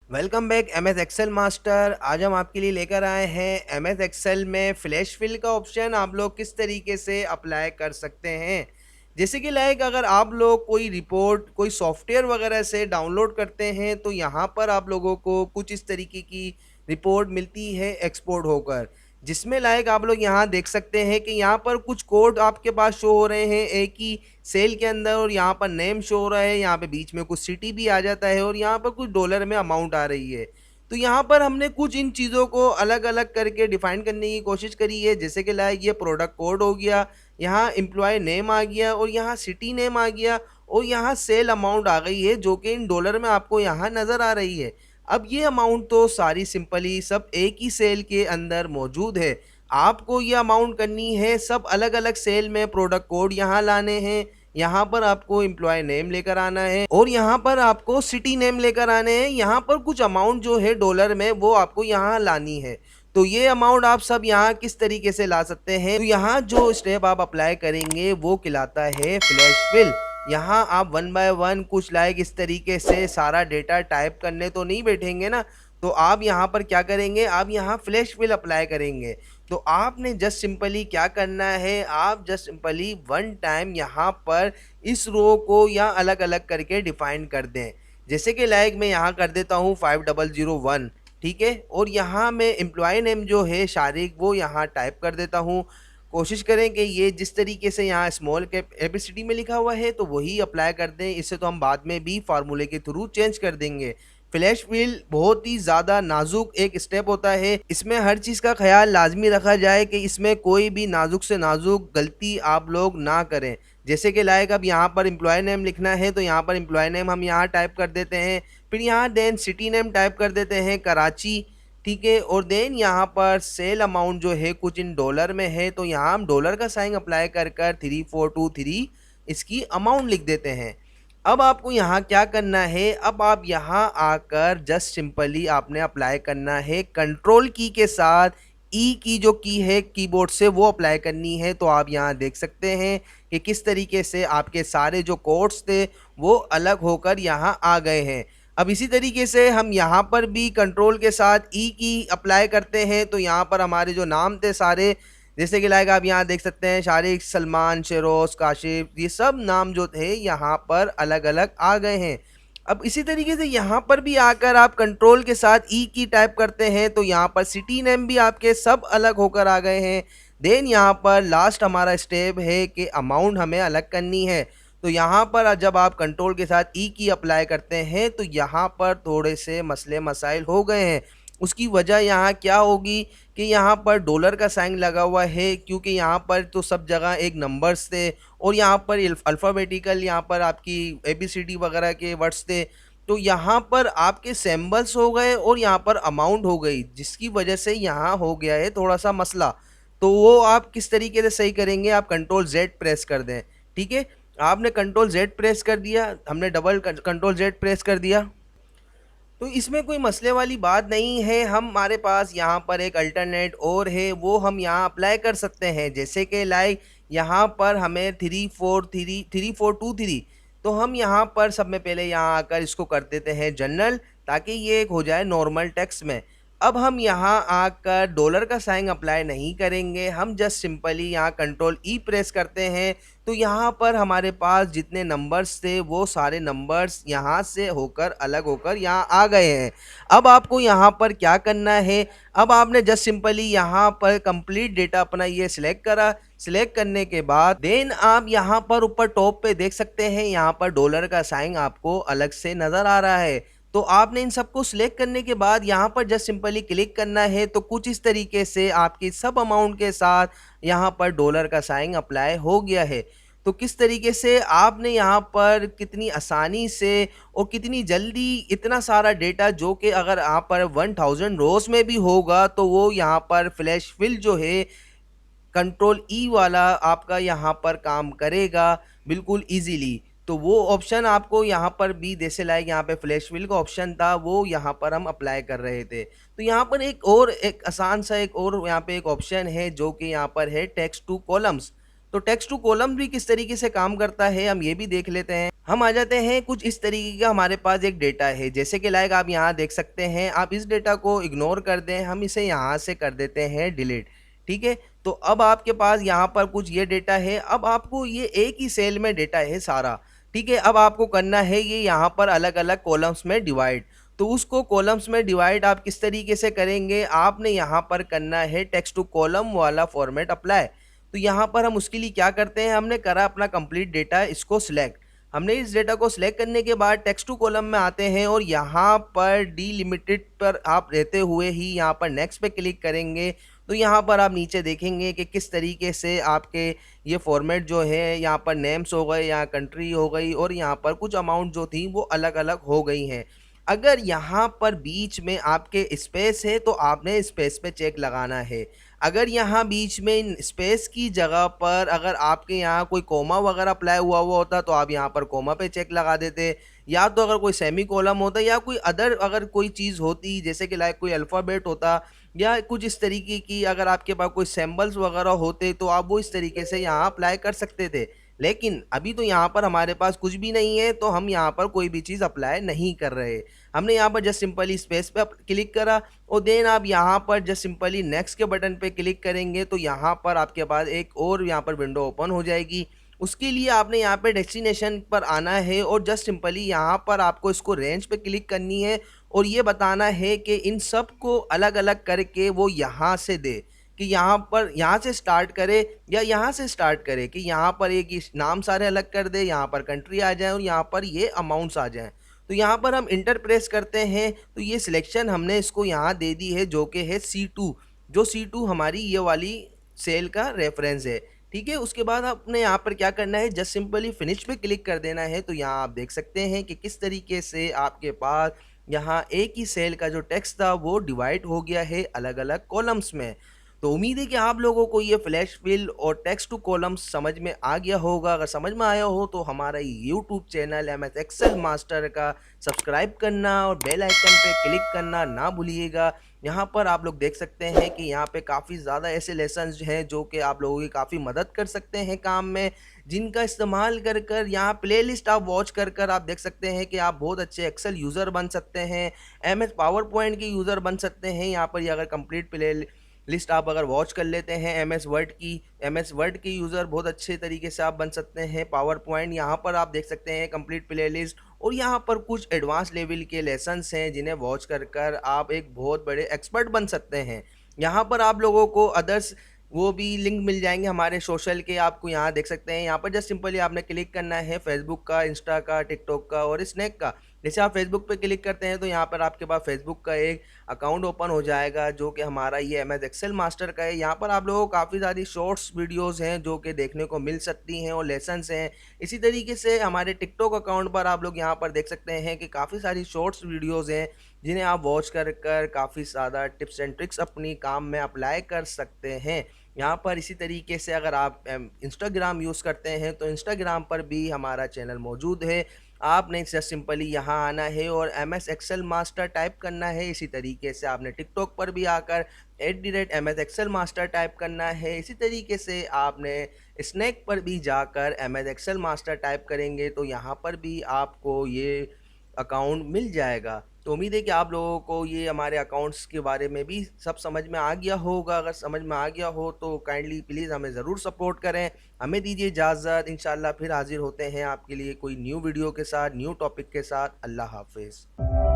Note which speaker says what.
Speaker 1: Welcome back M S Excel master. आज हम आपके लिए लेकर आए हैं एम एस एक्सेल में फ्लैश फिल का ऑप्शन आप लोग किस तरीके से अप्लाई कर सकते हैं। जैसे कि अगर आप लोग कोई रिपोर्ट कोई सॉफ्टवेयर वगैरह से डाउनलोड करते हैं तो यहाँ पर आप लोगों को कुछ इस तरीके की रिपोर्ट मिलती है एक्सपोर्ट होकर, जिसमें आप लोग यहाँ देख सकते हैं कि यहाँ पर कुछ कोड आपके पास शो हो रहे हैं एक ही सेल के अंदर, और यहाँ पर नेम शो हो रहा है, यहाँ पे बीच में कुछ सिटी भी आ जाता है और यहाँ पर कुछ डॉलर में अमाउंट आ रही है। तो यहाँ पर हमने कुछ इन चीज़ों को अलग अलग करके डिफाइन करने की कोशिश करी है। जैसे कि ये प्रोडक्ट कोड हो गया, यहाँ एम्प्लॉय नेम आ गया और यहाँ सिटी नेम आ गया और यहाँ सेल अमाउंट आ गई है जो कि इन डॉलर में आपको यहाँ नज़र आ रही है। अब ये अमाउंट तो सारी सिंपली सब एक ही सेल के अंदर मौजूद है। आपको ये अमाउंट करनी है सब अलग अलग सेल में, प्रोडक्ट कोड यहाँ लाने हैं, यहाँ पर आपको एम्प्लॉय नेम लेकर आना है और यहाँ पर आपको सिटी नेम लेकर आने हैं। यहाँ पर कुछ अमाउंट जो है डॉलर में वो आपको यहाँ लानी है। तो ये अमाउंट आप सब यहाँ किस तरीके से ला सकते हैं, तो यहाँ जो स्टेप आप अप्लाई करेंगे वो कहलाता है फ्लैश फिल। यहाँ आप वन बाय वन कुछ इस तरीके से सारा डेटा टाइप करने तो नहीं बैठेंगे ना, तो आप यहाँ पर क्या करेंगे, आप यहाँ फ्लैश फिल अप्लाई करेंगे। तो आपने जस्ट सिंपली क्या करना है, आप जस्ट सिंपली वन टाइम यहाँ पर इस रो को या अलग अलग करके डिफाइन कर दें। जैसे कि मैं यहाँ कर देता हूँ 5001, ठीक है, और यहाँ मैं एम्प्लॉय नेम जो है शारिक वो यहाँ टाइप कर देता हूँ। कोशिश करें कि ये जिस तरीके से यहाँ स्मॉल कैप एबीसीडी में लिखा हुआ है तो वही अप्लाई कर दें। इससे तो हम बाद में भी फार्मूले के थ्रू चेंज कर देंगे। फ्लैश फिल बहुत ही ज़्यादा नाजुक एक स्टेप होता है, इसमें हर चीज़ का ख्याल लाजमी रखा जाए कि इसमें कोई भी नाजुक से नाजुक गलती आप लोग ना करें। जैसे कि अब यहाँ पर एम्प्लॉय नेम लिखना है तो यहाँ पर एम्प्लॉय नेम हम यहाँ टाइप कर देते हैं, फिर यहाँ देन सिटी नेम टाइप कर देते हैं कराची, ठीक है, और देन यहाँ पर सेल अमाउंट जो है कुछ इन डॉलर में है तो यहाँ हम डॉलर का साइन अप्लाई कर 3423 इसकी अमाउंट लिख देते हैं। अब आपको यहाँ क्या करना है, अब आप यहाँ आकर जस्ट सिंपली आपने अप्लाई करना है कंट्रोल की के साथ ई की जो की है कीबोर्ड से वो अप्लाई करनी है। तो आप यहाँ देख सकते हैं कि किस तरीके से आपके सारे जो कोड्स थे वो अलग होकर यहाँ आ गए हैं। अब इसी तरीके से हम यहाँ पर भी कंट्रोल के साथ ई की अप्लाई करते हैं तो यहाँ पर हमारे जो नाम थे सारे, जैसे कि आप यहाँ देख सकते हैं शारिक, सलमान, शेरोज, काशिफ, ये सब नाम जो थे यहाँ पर अलग अलग आ गए हैं। अब इसी तरीके से यहाँ पर भी आकर आप कंट्रोल के साथ ई की टाइप करते हैं तो यहाँ पर सिटी नेम भी आपके सब अलग होकर आ गए हैं। देन यहाँ पर लास्ट हमारा स्टेप है कि अमाउंट हमें अलग करनी है। तो यहाँ पर जब आप कंट्रोल के साथ ई की अप्लाई करते हैं तो यहाँ पर थोड़े से मसले मसाइल हो गए हैं। उसकी वजह यहाँ क्या होगी कि यहाँ पर डॉलर का साइन लगा हुआ है, क्योंकि यहाँ पर तो सब जगह एक नंबर्स थे और यहाँ पर अल्फ़ाबेटिकल यहाँ पर आपकी एबीसीडी वगैरह के वर्ड्स थे। तो यहाँ पर आपके सिंबल्स हो गए और यहाँ पर अमाउंट हो गई, जिसकी वजह से यहाँ हो गया है थोड़ा सा मसला। तो वो आप किस तरीके से सही करेंगे, आप कंट्रोल जेड प्रेस कर दें, ठीक है। आपने कंट्रोल जेड प्रेस कर दिया, हमने डबल कंट्रोल जेड प्रेस कर दिया, तो इसमें कोई मसले वाली बात नहीं है। हमारे पास यहाँ पर एक अल्टरनेट और है, वो हम यहाँ अप्लाई कर सकते हैं। जैसे कि यहाँ पर हमें 3423 तो हम यहाँ पर सब में पहले यहाँ आकर इसको कर देते हैं जनरल, ताकि ये एक हो जाए नॉर्मल टेक्स्ट में। अब हम यहाँ आकर डॉलर का साइन अप्लाई नहीं करेंगे, हम जस्ट सिंपली यहाँ कंट्रोल ई प्रेस करते हैं तो यहाँ पर हमारे पास जितने नंबर्स थे वो सारे नंबर्स यहाँ से होकर अलग होकर यहाँ आ गए हैं। अब आपको यहाँ पर क्या करना है, अब आपने जस्ट सिंपली यहाँ पर कंप्लीट डेटा अपना ये सिलेक्ट करा। सिलेक्ट करने के बाद देन आप यहाँ पर ऊपर टॉप पे देख सकते हैं यहाँ पर डॉलर का साइन आपको अलग से नज़र आ रहा है। तो आपने इन सबको सिलेक्ट करने के बाद यहाँ पर जस्ट सिंपली क्लिक करना है तो कुछ इस तरीके से आपकी सब अमाउंट के साथ यहाँ पर डॉलर का साइन अप्लाई हो गया है। तो किस तरीके से आपने यहाँ पर कितनी आसानी से और कितनी जल्दी इतना सारा डेटा, जो कि अगर आप पर 1000 रोज में भी होगा तो वो यहाँ पर फ्लैश फिल जो है कंट्रोल ई वाला आपका यहाँ पर काम करेगा बिल्कुल इजीली। तो वो ऑप्शन आपको यहाँ पर भी जैसे यहाँ पे फ्लैश फिल का ऑप्शन था वो यहाँ पर हम अप्लाई कर रहे थे। तो यहाँ पर एक आसान सा एक और यहाँ पे एक ऑप्शन है जो कि यहाँ पर है टेक्स्ट टू कॉलम्स। तो टेक्स्ट टू कॉलम भी किस तरीके से काम करता है हम ये भी देख लेते हैं। हम आ जाते हैं कुछ इस तरीके का हमारे पास एक डेटा है, जैसे कि लाइक आप यहाँ देख सकते हैं, आप इस डेटा को इग्नोर कर दें, हम इसे यहाँ से कर देते हैं डिलीट। ठीक है, तो अब आपके पास यहाँ पर कुछ ये डेटा है, अब आपको ये एक ही सेल में डेटा है सारा। ठीक है, अब आपको करना है ये यहाँ पर अलग अलग कॉलम्स में डिवाइड। तो उसको कॉलम्स में डिवाइड आप किस तरीके से करेंगे, आपने यहाँ पर करना है टेक्स्ट टू कॉलम वाला फॉर्मेट अप्लाई। तो यहाँ पर हम उसके लिए क्या करते हैं, हमने करा अपना कंप्लीट डेटा, इसको सिलेक्ट। हमने इस डेटा को सिलेक्ट करने के बाद टेक्स्ट टू कॉलम में आते हैं और यहाँ पर डीलिमिटेड पर आप रहते हुए ही यहाँ पर नेक्स्ट पे क्लिक करेंगे। तो यहाँ पर आप नीचे देखेंगे कि किस तरीके से आपके ये फॉर्मेट जो है, यहाँ पर नेम्स हो गए, यहाँ कंट्री हो गई और यहाँ पर कुछ अमाउंट जो थी वो अलग अलग हो गई हैं। अगर यहाँ पर बीच में आपके स्पेस है तो आपने स्पेस पे चेक लगाना है। अगर यहाँ बीच में स्पेस की जगह पर अगर आपके यहाँ कोई कोमा वगैरह अप्लाई हुआ होता तो आप यहाँ पर कोमा पे चेक लगा देते, या तो अगर कोई सेमी कॉलम होता या कोई अदर अगर कोई चीज़ होती, जैसे कि लाइक कोई अल्फ़ाबेट होता या कुछ इस तरीके की अगर आपके पास कोई सिंबल्स वगैरह होते तो आप वो इस तरीके से यहाँ अप्लाई कर सकते थे। लेकिन अभी तो यहाँ पर हमारे पास कुछ भी नहीं है, तो हम यहाँ पर कोई भी चीज़ अप्लाई नहीं कर रहे। हमने यहाँ पर जस्ट सिंपली स्पेस पे क्लिक करा और देन आप यहाँ पर जस्ट सिंपली नेक्स्ट के बटन पे क्लिक करेंगे तो यहाँ पर आपके पास एक और यहाँ पर विंडो ओपन हो जाएगी। उसके लिए आपने यहाँ पे डेस्टिनेशन पर आना है और जस्ट सिंपली यहाँ पर आपको इसको रेंज पे क्लिक करनी है और ये बताना है कि इन सब को अलग अलग करके वो यहाँ से दे, कि यहाँ पर यहाँ से स्टार्ट करे या यहाँ से स्टार्ट करे, कि यहाँ पर एक ही नाम सारे अलग कर दे, यहाँ पर कंट्री आ जाए और यहाँ पर ये अमाउंट्स आ जाएँ। तो यहाँ पर हम इंटर प्रेस करते हैं तो ये सिलेक्शन हमने इसको यहाँ दे दी है जो कि है C2, जो C2 हमारी ये वाली सेल का रेफरेंस है। ठीक है, उसके बाद आपने यहाँ पर क्या करना है, जस्ट सिंपली फिनिश पे क्लिक कर देना है। तो यहाँ आप देख सकते हैं कि किस तरीके से आपके पास यहाँ एक ही सेल का जो टेक्स्ट था वो डिवाइड हो गया है अलग अलग कॉलम्स में। तो उम्मीद है कि आप लोगों को ये फ्लैश फिल और टेक्स्ट टू कॉलम्स समझ में आ गया होगा। अगर समझ में आया हो तो हमारा YouTube channel MS Excel master का सब्सक्राइब करना और बेल आइकन पे क्लिक करना ना भूलिएगा। यहाँ पर आप लोग देख सकते हैं कि यहाँ पे काफ़ी ज़्यादा ऐसे लेसन्स हैं जो कि आप लोगों की काफ़ी मदद कर सकते हैं काम में, जिनका इस्तेमाल कर कर यहाँ प्लेलिस्ट आप वॉच कर कर आप देख सकते हैं कि आप बहुत अच्छे एक्सेल यूज़र बन सकते हैं, MS पावर पॉइंट के यूज़र बन सकते हैं। यहाँ पर ये अगर कंप्लीट प्ले लिस्ट आप अगर वॉच कर लेते हैं MS वर्ड की यूज़र बहुत अच्छे तरीके से आप बन सकते हैं। पावर पॉइंट यहाँ पर आप देख सकते हैं कंप्लीट प्ले लिस्ट, और यहाँ पर कुछ एडवांस लेवल के लेसन्स हैं जिन्हें वॉच कर कर आप एक बहुत बड़े एक्सपर्ट बन सकते हैं। यहाँ पर आप लोगों को अदर्स वो भी लिंक मिल जाएंगे हमारे सोशल के, आपको यहाँ देख सकते हैं। यहाँ पर जस्ट सिंपली आपने क्लिक करना है फेसबुक का, इंस्टा का, टिकटॉक का और स्नैक का। जैसे आप फेसबुक पे क्लिक करते हैं तो यहाँ पर आपके पास फेसबुक का एक अकाउंट ओपन हो जाएगा जो कि हमारा ये MS एक्सेल मास्टर का है। यहाँ पर आप लोगों को काफ़ी सारी शॉर्ट्स वीडियोस हैं जो कि देखने को मिल सकती हैं और लेसन्स हैं। इसी तरीके से हमारे टिकटॉक अकाउंट पर आप लोग यहाँ पर देख सकते हैं कि काफ़ी सारी शॉर्ट्स वीडियोज़ हैं जिन्हें आप वॉच कर कर काफ़ी ज़्यादा टिप्स एंड ट्रिक्स अपनी काम में अप्लाई कर सकते हैं। यहाँ पर इसी तरीके से अगर आप इंस्टाग्राम यूज़ करते हैं तो इंस्टाग्राम पर भी हमारा चैनल मौजूद है। आपने जस्ट सिंपली यहाँ आना है और MS एक्सेल मास्टर टाइप करना है। इसी तरीके से आपने टिकटॉक पर भी आकर @MS एक्सेल मास्टर टाइप करना है। इसी तरीके से आपने स्नैक पर भी जाकर MS एक्सेल मास्टर टाइप करेंगे तो यहाँ पर भी आपको ये अकाउंट मिल जाएगा। तो उम्मीद है कि आप लोगों को ये हमारे अकाउंट्स के बारे में भी सब समझ में आ गया होगा। अगर समझ में आ गया हो तो काइंडली प्लीज़ हमें ज़रूर सपोर्ट करें, हमें दीजिए इजाज़त। इंशाल्लाह फिर हाज़िर होते हैं आपके लिए कोई न्यू वीडियो के साथ, न्यू टॉपिक के साथ। अल्लाह हाफ़िज़।